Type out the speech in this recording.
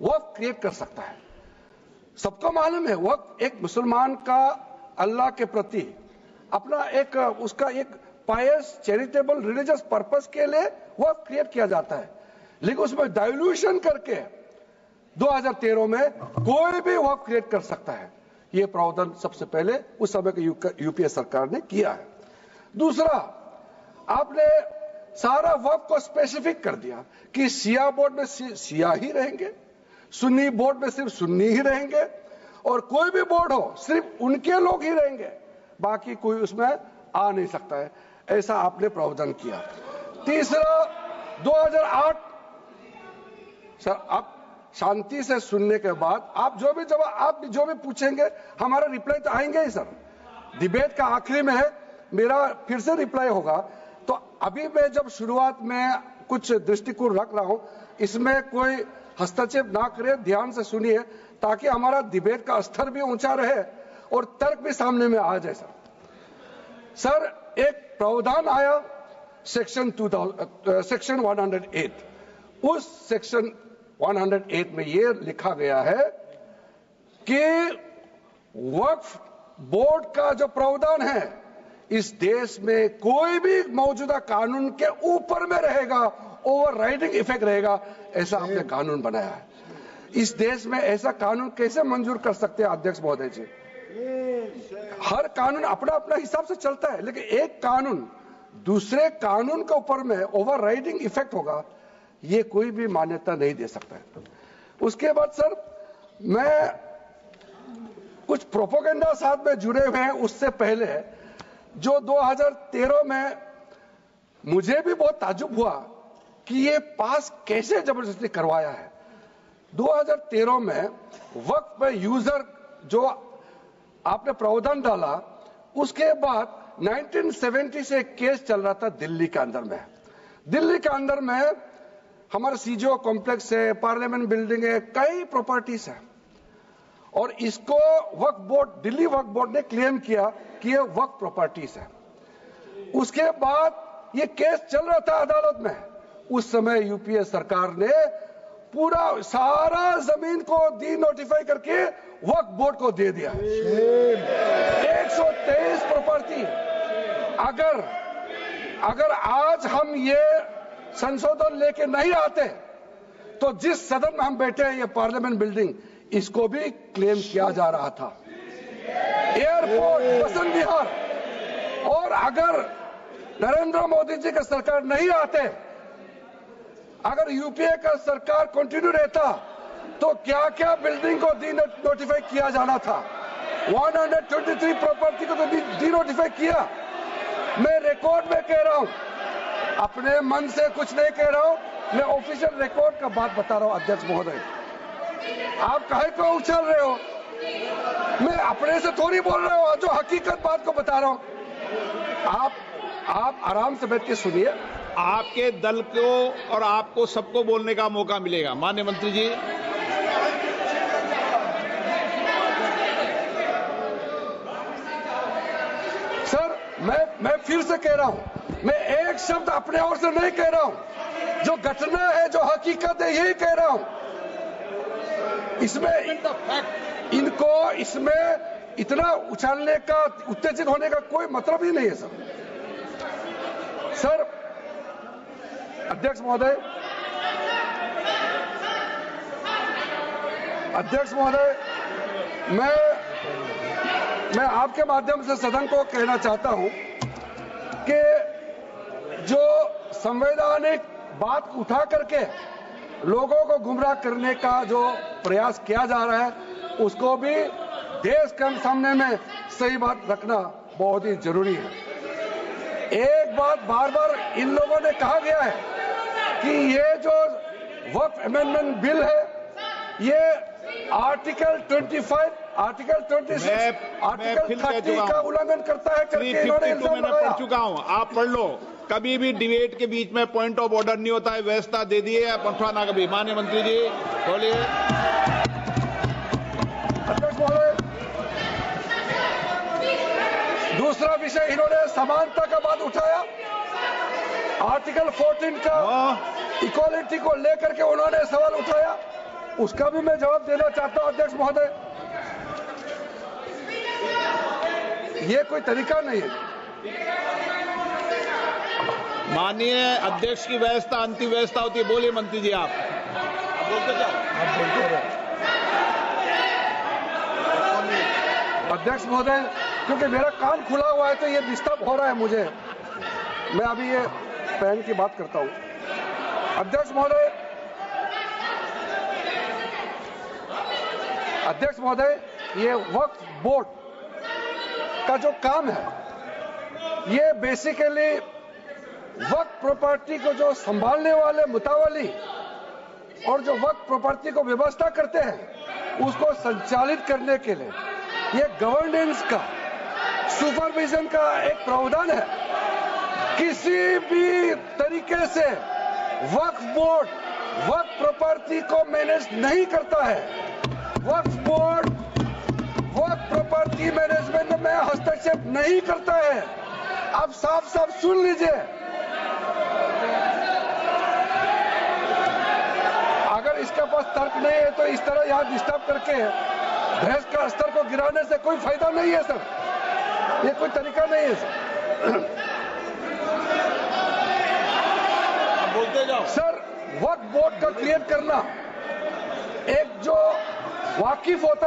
वक्फ create कर सकता है। सबको मालूम है वक्फ एक मुसलमान का अल्लाह के प्रति अपना एक उसका एक पायस चैरिटेबल रिलीजियस पर्पस के लिए वक्फ क्रिएट किया जाता है, लेकिन उसमें डाइल्यूशन करके 2013 में कोई भी वक्फ क्रिएट कर सकता है। ये प्रावधान सबसे पहले उस समय की यूपीए सरकार ने किया है। दूसरा, आपने सारा वक्फ को स्पेसिफिक कर दिया कि शिया बोर्ड में शिया ही रहेंगे, सुन्नी बोर्ड में सिर्फ सुन्नी ही रहेंगे, और कोई भी बोर्ड हो सिर्फ उनके लोग ही रहेंगे, बाकी कोई उसमें आ नहीं सकता है। ऐसा आपने प्रावधान किया। तीसरा, 2008 सर, आप शांति से सुनने के बाद आप जो भी पूछेंगे हमारा रिप्लाई तो आएंगे ही सर। डिबेट का आखिरी में है, मेरा फिर से रिप्लाई होगा। तो अभी मैं जब शुरुआत में कुछ दृष्टिकोण रख रहा हूं, इसमें कोई हस्तक्षेप ना करे, ध्यान से सुनिए, ताकि हमारा डिबेट का स्तर भी ऊंचा रहे और तर्क भी सामने में आ जाए। सर, एक प्रावधान आया सेक्शन 108। उस सेक्शन 108 में यह लिखा गया है कि वक्फ बोर्ड का जो प्रावधान है इस देश में कोई भी मौजूदा कानून के ऊपर में रहेगा, ओवरराइडिंग इफेक्ट रहेगा, ऐसा आपने कानून बनाया है। इस देश में ऐसा कानून कैसे मंजूर कर सकते हैं अध्यक्ष महोदय जी? हर कानून अपना अपना हिसाब से चलता है, लेकिन एक कानून दूसरे कानून के ऊपर में ओवरराइडिंग इफेक्ट होगा, ये कोई भी मान्यता नहीं दे सकता है। उसके बाद सर, मैं कुछ प्रोपोगेंडा साथ में जुड़े हुए हैं। उससे पहले जो 2013 में मुझे भी बहुत ताज्जुब हुआ कि ये पास कैसे जबरदस्ती करवाया है। 2013 में वक्फ पे यूजर जो आपने प्रावधान डाला, उसके बाद 1970 से एक केस चल रहा था दिल्ली के अंदर में। दिल्ली के अंदर में हमारा सीजीओ कॉम्प्लेक्स है, पार्लियामेंट बिल्डिंग है, कई प्रॉपर्टीज है, और इसको वक्फ बोर्ड, दिल्ली वक्फ बोर्ड ने क्लेम किया कि ये वक्फ प्रॉपर्टीज है। उसके बाद ये केस चल रहा था अदालत में। उस समय यूपीए सरकार ने पूरा सारा जमीन को डी नोटिफाई करके वक्फ बोर्ड को दे दिया। 123 प्रॉपर्टी। अगर आज हम ये संशोधन लेके नहीं आते तो जिस सदन में हम बैठे हैं, ये पार्लियामेंट बिल्डिंग, इसको भी क्लेम किया जा रहा था। एयरपोर्ट, बसंत विहार, और अगर नरेंद्र मोदी जी का सरकार नहीं आते, अगर यूपीए का सरकार कंटिन्यू रहता, तो क्या क्या बिल्डिंग को डी नोटिफाई किया जाना था। 123 प्रॉपर्टी को तो डी नोटिफाई किया। मैं रिकॉर्ड में कह रहा हूं, अपने मन से कुछ नहीं कह रहा हूं, मैं ऑफिशियल रिकॉर्ड का बात बता रहा हूं। अध्यक्ष महोदय, आप काहे को उछल रहे हो? मैं अपने से थोड़ी बोल रहा हूं, जो हकीकत बात को बता रहा हूं। आप आराम से बैठ के सुनिए। आपके दल को और आपको सबको बोलने का मौका मिलेगा। माननीय मंत्री जी, सर, मैं फिर से कह रहा हूं, मैं एक शब्द अपने ओर से नहीं कह रहा हूं, जो घटना है, जो हकीकत है, यही कह रहा हूं। इनको इसमें इतना उछालने का, उत्तेजित होने का कोई मतलब ही नहीं है सर। अध्यक्ष महोदय, मैं आपके माध्यम से सदन को कहना चाहता हूं कि जो संवैधानिक बात उठा करके लोगों को गुमराह करने का जो प्रयास किया जा रहा है, उसको भी देश के सामने में सही बात रखना बहुत ही जरूरी है। एक बात बार बार इन लोगों ने कहा गया है कि ये जो वक्फ अमेंडमेंट बिल है, ये आर्टिकल 25, आर्टिकल 26, आर्टिकल 30 का उल्लंघन करता है करके इन्होंने इल्जाम लगाया। पढ़ चुका हूं, आप पढ़ लो। कभी भी डिबेट के बीच में पॉइंट ऑफ ऑर्डर नहीं होता है। व्यवस्था दे दी है, पठवाना कभी। माननीय मंत्री जी बोलिए। अध्यक्ष महोदय, दूसरा विषय इन्होंने समानता का बात उठाया। आर्टिकल 14 का इक्वालिटी को लेकर के उन्होंने सवाल उठाया। उसका भी मैं जवाब देना चाहता हूं अध्यक्ष महोदय। ये कोई तरीका नहीं है। माननीय अध्यक्ष की व्यवस्था अंतिम व्यवस्था होती है। बोलिए मंत्री जी आप बोलते जाओ। अध्यक्ष महोदय, क्योंकि मेरा कान खुला हुआ है तो ये डिस्टर्ब हो रहा है मुझे। मैं अभी ये फैन की बात करता हूं। अध्यक्ष महोदय, ये वक्फ बोर्ड का जो काम है, ये बेसिकली वक्फ प्रॉपर्टी को जो संभालने वाले मुतावली और जो वक्फ प्रॉपर्टी को व्यवस्था करते हैं उसको संचालित करने के लिए ये गवर्नेंस का, सुपरविजन का एक प्रावधान है। किसी भी तरीके से वक्फ बोर्ड वक्फ प्रॉपर्टी को मैनेज नहीं करता है। वक्फ बोर्ड वक्फ प्रॉपर्टी मैनेजमेंट में हस्तक्षेप नहीं करता है। आप साफ साफ सुन लीजिए, अगर इसके पास तर्क नहीं है तो इस तरह यहां डिस्टर्ब करके बहस का स्तर को गिराने से कोई फायदा नहीं है सर। ये कोई तरीका नहीं है सर। बोलते जाओ सर, वक्फ बोर्ड का क्रिएट करना एक जो वाकिफ होता है